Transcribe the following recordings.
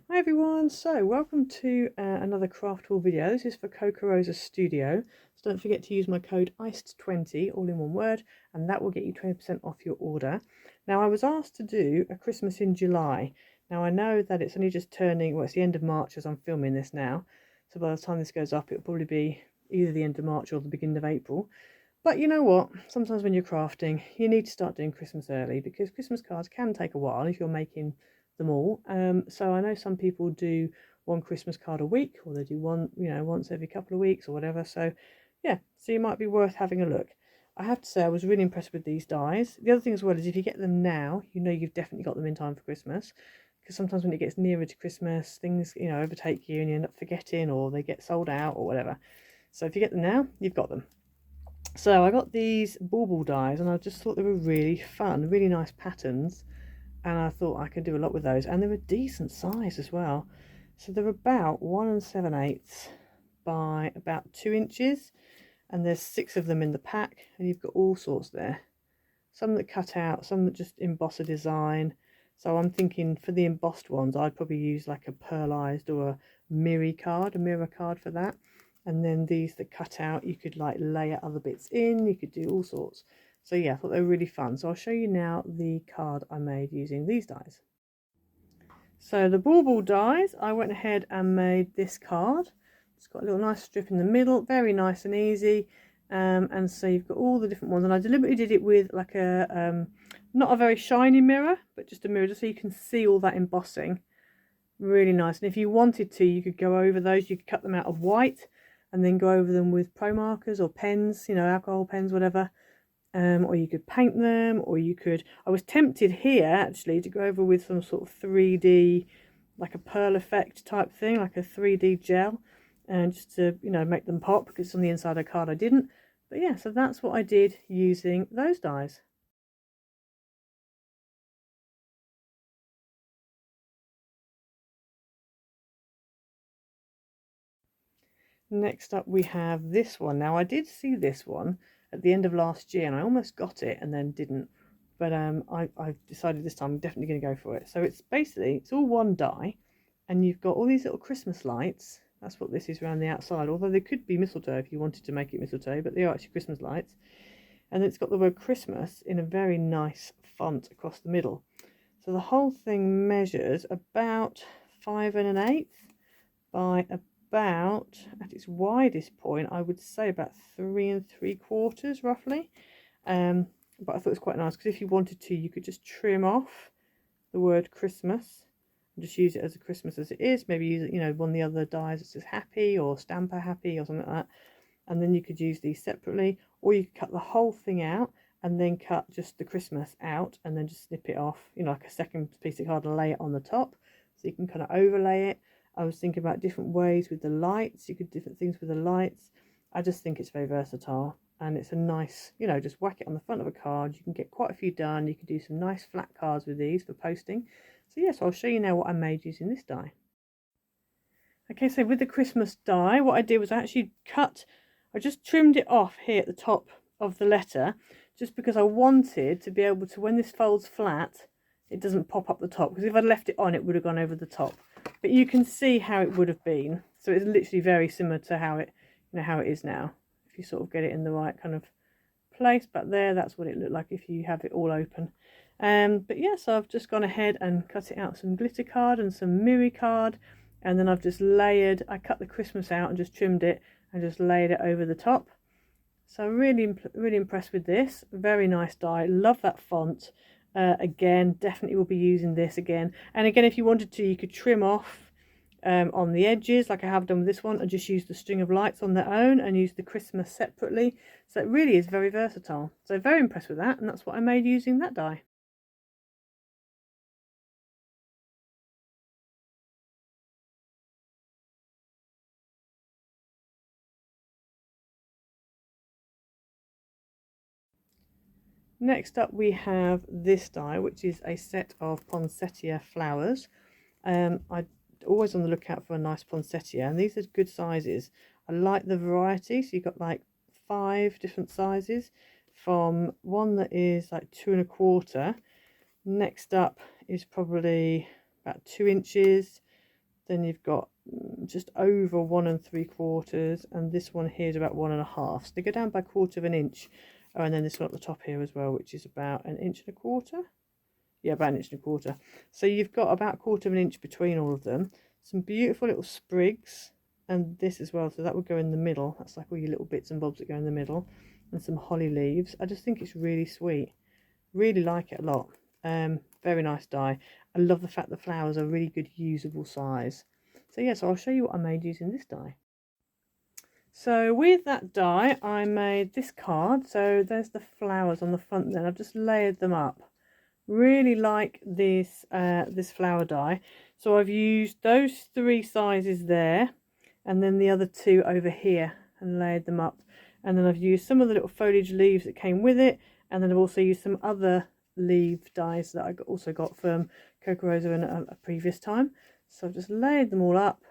Hi everyone, so welcome to another craft tool video. This is for Kokorosa Studio, so don't forget to use my code ICED20, all in one word, and that will get you 20% off your order. Now I was asked to do a Christmas in July. Now I know that it's only just turning, well it's the end of March as I'm filming this now, so by the time this goes up it'll probably be either the end of March or the beginning of April. But you know what, sometimes when you're crafting you need to start doing Christmas early because Christmas cards can take a while if you're making them all. So I know some people do one Christmas card a week, or they do one, once every couple of weeks or whatever. So yeah, so you might be worth having a look. I have to say I was really impressed with these dies. The other thing as well is if you get them now, you know you've definitely got them in time for Christmas. Because sometimes when it gets nearer to Christmas, things, overtake you and you end up forgetting or they get sold out or whatever. So if you get them now, you've got them. So I got these Bauble dies and I just thought they were really fun, really nice patterns, and I thought I could do a lot with those, and they're a decent size as well. So they're about 1 7/8 by about 2 inches, and there's 6 of them in the pack, and you've got all sorts there. Some that cut out, some that just emboss a design. So I'm thinking for the embossed ones I'd probably use like a pearlized or a mirror card for that. And then these that cut out, you could like layer other bits in, you could do all sorts. So yeah, I thought they were really fun. So I'll show you now the card I made using these dies. So the Bauble dies, I went ahead and made this card. It's got a little nice strip in the middle, very nice and easy. And so you've got all the different ones, and I deliberately did it with like a not a very shiny mirror, but just a mirror just so you can see all that embossing. Really nice. And if you wanted to, you could go over those, you could cut them out of white and then go over them with pro markers or pens, alcohol pens, whatever. Or you could paint them, or you could, I was tempted here actually to go over with some sort of 3D, like a pearl effect type thing, like a 3D gel, and just to, make them pop, because on the inside of the card I didn't. But yeah, so that's what I did using those dies. Next up we have this one. Now I did see this one at the end of last year and I almost got it and then didn't. But I've decided this time I'm definitely going to go for it. So it's all one die, and you've got all these little Christmas lights. That's what this is around the outside, although they could be mistletoe if you wanted to make it mistletoe, but they are actually Christmas lights. And it's got the word Christmas in a very nice font across the middle. So the whole thing measures about 5 1/8 by about, at its widest point, I would say about 3 3/4 roughly. But I thought it was quite nice because if you wanted to, you could just trim off the word Christmas and just use it as a Christmas as it is. Maybe use it, one of the other dies that says happy or stamper happy or something like that. And then you could use these separately, or you could cut the whole thing out and then cut just the Christmas out and then just snip it off, like a second piece of card and lay it on the top. So you can kind of overlay it. I was thinking about different ways with the lights. You could do different things with the lights. I just think it's very versatile. And it's a nice, just whack it on the front of a card. You can get quite a few done. You can do some nice flat cards with these for posting. So yes, I'll show you now what I made using this die. Okay, so with the Christmas die, what I did was I just trimmed it off here at the top of the letter, just because I wanted to be able to, when this folds flat, it doesn't pop up the top, because if I'd left it on, it would have gone over the top. But you can see how it would have been. So it's literally very similar to how it is now. If you sort of get it in the right kind of place back there, that's what it looked like if you have it all open. But yeah, so I've just gone ahead and cut it out some glitter card and some mirror card, and then I've just I cut the Christmas out and just trimmed it and just laid it over the top. So really impressed with this. Very nice die. Love that font. Again, definitely will be using this again. And again, if you wanted to, you could trim off on the edges like I have done with this one, and just use the string of lights on their own and use the Christmas separately. So it really is very versatile. So very impressed with that, and that's what I made using that die. Next up we have this die, which is a set of Poinsettia flowers. I'm always on the lookout for a nice Poinsettia, and these are good sizes. I like the variety, so you've got like 5 different sizes, from one that is like 2 1/4. Next up is probably about 2 inches, Then you've got just over 1 3/4, and this one here is about 1.5. So they go down by 1/4 of an inch. Oh, and then this one at the top here as well, which is about 1.25 inches. Yeah, about 1.25 inches. So you've got about 1/4 of an inch between all of them. Some beautiful little sprigs, and this as well. So that would go in the middle. That's like all your little bits and bobs that go in the middle, and some holly leaves. I just think it's really sweet. Really like it a lot. Very nice die. I love the fact the flowers are really good usable size. So yeah, so I'll show you what I made using this die. So with that die, I made this card. So there's the flowers on the front then. I've just layered them up. Really like this this flower die. So I've used those 3 sizes there, and then the other 2 over here, and layered them up. And then I've used some of the little foliage leaves that came with it, and then I've also used some other leaf dies that I also got from Kokorosa in a previous time. So I've just layered them all up,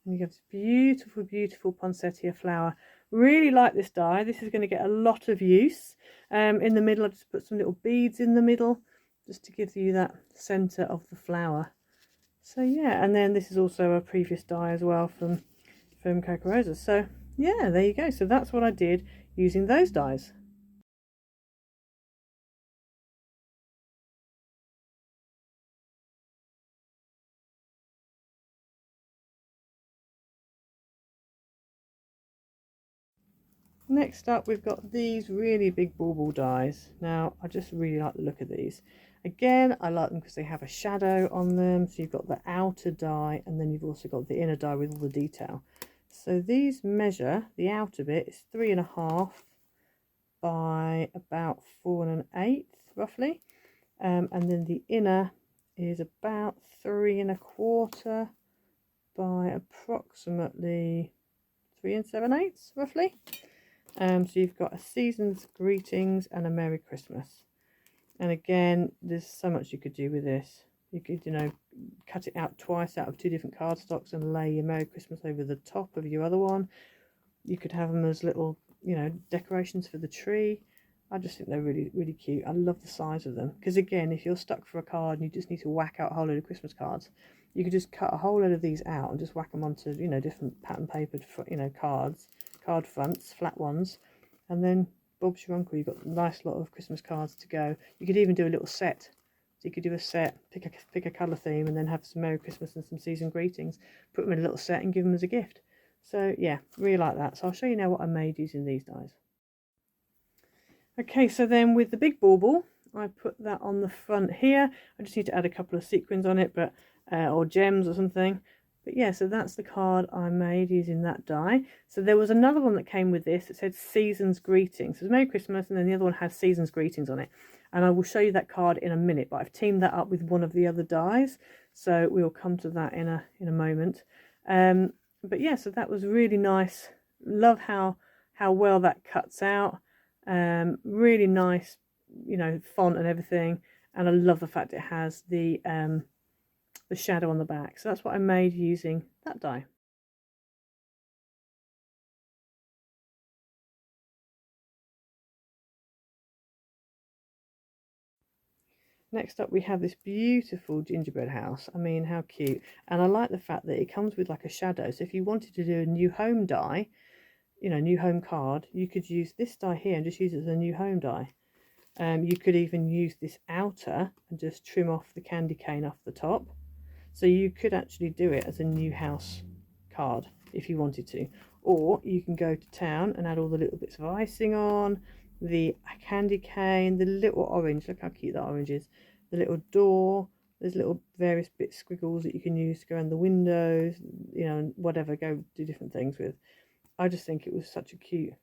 and you have this beautiful, beautiful Poinsettia flower. Really like this die. This is going to get a lot of use. In the middle, I just put some little beads in the middle, just to give you that centre of the flower. So yeah, and then this is also a previous die as well from Kokorosa. So yeah, there you go. So that's what I did using those dies. Next up, we've got these really big bauble dies. Now, I just really like the look of these. Again, I like them because they have a shadow on them. So you've got the outer die, and then you've also got the inner die with all the detail. So these measure, the outer bit is 3.5 by about 4 1/8, roughly. And then the inner is about 3.25 by approximately 3 7/8, roughly. So you've got a season's greetings and a Merry Christmas. And again, there's so much you could do with this. You could, cut it out twice out of 2 different cardstocks and lay your Merry Christmas over the top of your other one. You could have them as little, decorations for the tree. I just think they're really, really cute. I love the size of them. Because again, if you're stuck for a card and you just need to whack out a whole load of Christmas cards, you could just cut a whole load of these out and just whack them onto, different pattern papered, card fronts, flat ones, and then Bob's your uncle. You've got a nice lot of Christmas cards to go. You could even do a little set. So you could do a set, pick a colour theme, and then have some Merry Christmas and some season greetings. Put them in a little set and give them as a gift. So yeah, really like that. So I'll show you now what I made using these dies. Okay, so then with the big bauble, I put that on the front here. I just need to add a couple of sequins on it, but or gems or something. But yeah, so that's the card I made using that die. So there was another one that came with this. It said Season's Greetings. So it was Merry Christmas, and then the other one had Season's Greetings on it. And I will show you that card in a minute, but I've teamed that up with one of the other dies. So we'll come to that in a moment. But yeah, so that was really nice. Love how well that cuts out. Really nice, font and everything. And I love the fact it has the shadow on the back. So that's what I made using that die. Next up, we have this beautiful gingerbread house. I mean, how cute. And I like the fact that it comes with like a shadow. So if you wanted to do a new home die, new home card, you could use this die here and just use it as a new home die. You could even use this outer and just trim off the candy cane off the top. So you could actually do it as a new house card if you wanted to. Or you can go to town and add all the little bits of icing on, the candy cane, the little orange, look how cute that orange is, the little door, there's little various bit squiggles that you can use to go around the windows, and whatever, go do different things with. I just think it was such a cute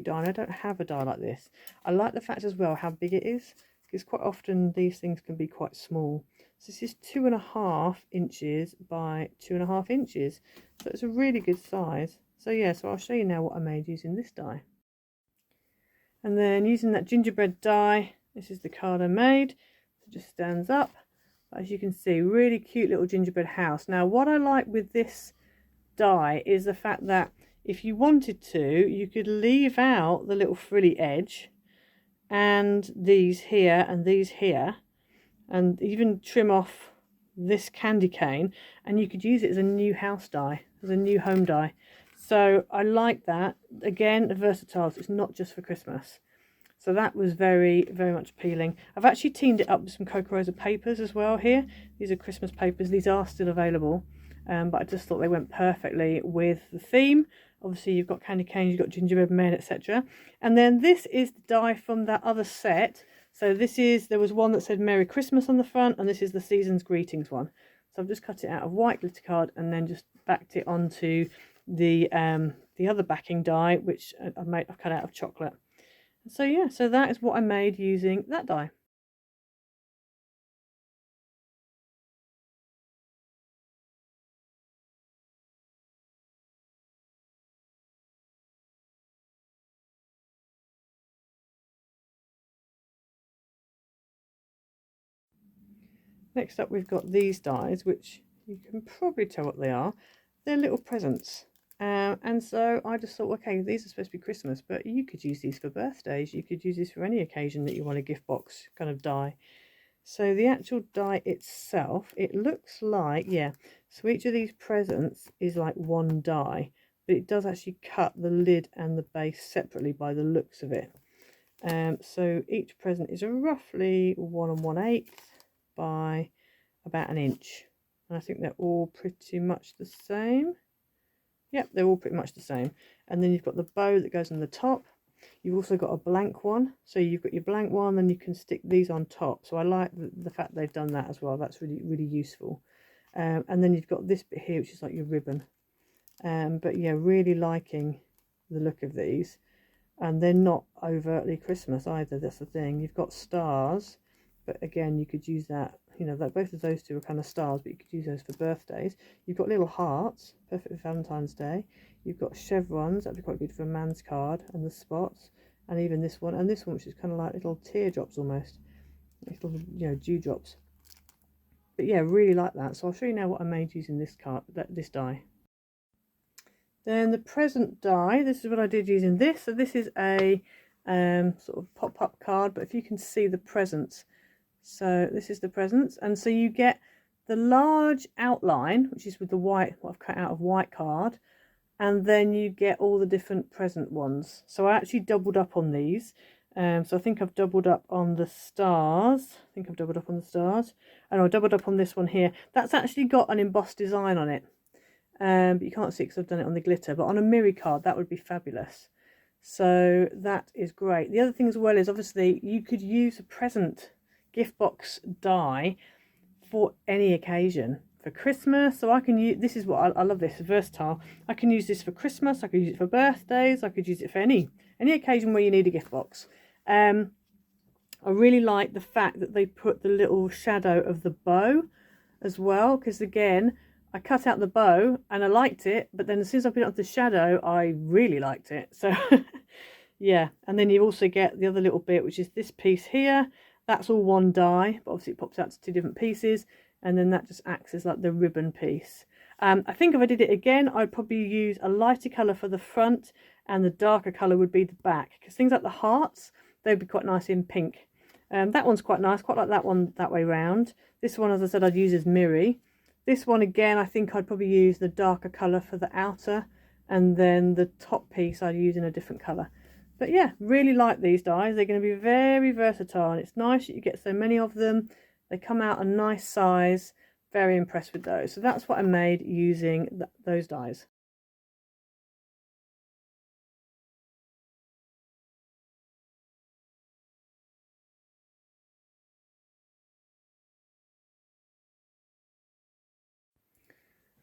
die, and I don't have a die like this. I like the fact as well how big it is, because quite often these things can be quite small. So this is 2.5 inches by 2.5 inches, so it's a really good size. So yeah, so I'll show you now what I made using this die. And then using that gingerbread die, this is the card I made. It just stands up. As you can see, really cute little gingerbread house. Now what I like with this die is the fact that if you wanted to, you could leave out the little frilly edge and these here and these here, and even trim off this candy cane, and you could use it as a new house die, as a new home die. So I like that. Again, versatile, so it's not just for Christmas. So that was very, very much appealing. I've actually teamed it up with some Kokorosa papers as well here. These are Christmas papers. These are still available, but I just thought they went perfectly with the theme. Obviously, you've got candy canes, you've got gingerbread men, etc. And then this is the die from that other set. So there was one that said Merry Christmas on the front, and this is the Season's Greetings one. So I've just cut it out of white glitter card and then just backed it onto the other backing die, which I've cut out of chocolate. So yeah, so that is what I made using that die. Next up, we've got these dies, which you can probably tell what they are. They're little presents. And so I just thought, okay, these are supposed to be Christmas, but you could use these for birthdays. You could use these for any occasion that you want a gift box kind of die. So the actual die itself, it looks like, yeah, so each of these presents is like one die, but it does actually cut the lid and the base separately by the looks of it. So each present is roughly 1 1/8 by about 1 inch, and I think they're all pretty much the same. Yep, they're all pretty much the same. And then you've got the bow that goes on the top. You've also got a blank one, so you've got your blank one, then you can stick these on top. So I like the fact they've done that as well. That's really, really useful. And then you've got this bit here, which is like your ribbon. But yeah, really liking the look of these. And they're not overtly Christmas either. That's the thing. You've got stars, but again, you could use that. You know, that both of those two are kind of stars, but you could use those for birthdays. You've got little hearts, perfect for Valentine's Day. You've got chevrons, that'd be quite good for a man's card, and the spots, and even this one, and this one, which is kind of like little teardrops almost, little, you know, dewdrops. But yeah, really like that. So I'll show you now what I made using this this die. Then the present die, this is what I did using this. So this is a sort of pop-up card, but if you can see the presents. So this is the presents, and so you get the large outline, which is with the white, what I've cut out of white card, and then you get all the different present ones. So I actually doubled up on these. So I think I've doubled up on the stars. And I doubled up on this one here. That's actually got an embossed design on it. But you can't see because I've done it on the glitter. But on a mirror card, that would be fabulous. So that is great. The other thing as well is obviously you could use a present gift box die for any occasion. For Christmas, so I can use, this is what I love, this versatile. I can use this for Christmas, I could use it for birthdays, I could use it for any occasion where you need a gift box. I really like the fact that they put the little shadow of the bow as well, because again, I cut out the bow and I liked it, but then as soon as I put it onto the shadow, I really liked it. So yeah, and then you also get the other little bit, which is this piece here. That's all one die, but obviously it pops out to 2 different pieces, and then that just acts as like the ribbon piece. I think if I did it again, I'd probably use a lighter colour for the front, and the darker colour would be the back, because things like the hearts, they'd be quite nice in pink. That one's quite nice, quite like that one that way round. This one, as I said, I'd use as mirrory. This one again, I think I'd probably use the darker colour for the outer, and then the top piece I'd use in a different colour. But yeah, really like these dies. They're going to be very versatile, and it's nice that you get so many of them. They come out a nice size. Very impressed with those. So that's what I made using those dies.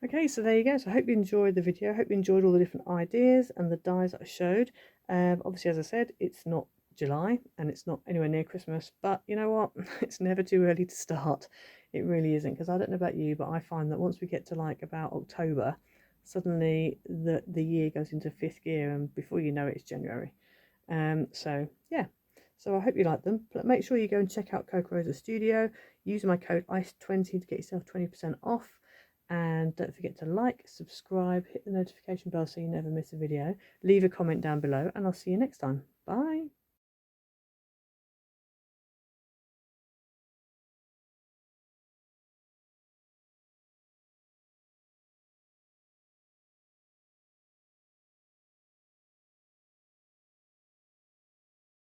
Okay, so there you go. So I hope you enjoyed the video. I hope you enjoyed all the different ideas and the dies that I showed. Obviously, as I said, it's not July and it's not anywhere near Christmas, but you know what? It's never too early to start. It really isn't, because I don't know about you, but I find that once we get to like about October, suddenly the year goes into 5th gear, and before you know it, it's January. So yeah. So I hope you like them. But make sure you go and check out Kokorosa Studio. Use my code ICE20 to get yourself 20% off. And don't forget to like, subscribe, hit the notification bell so you never miss a video. Leave a comment down below, and I'll see you next time. Bye.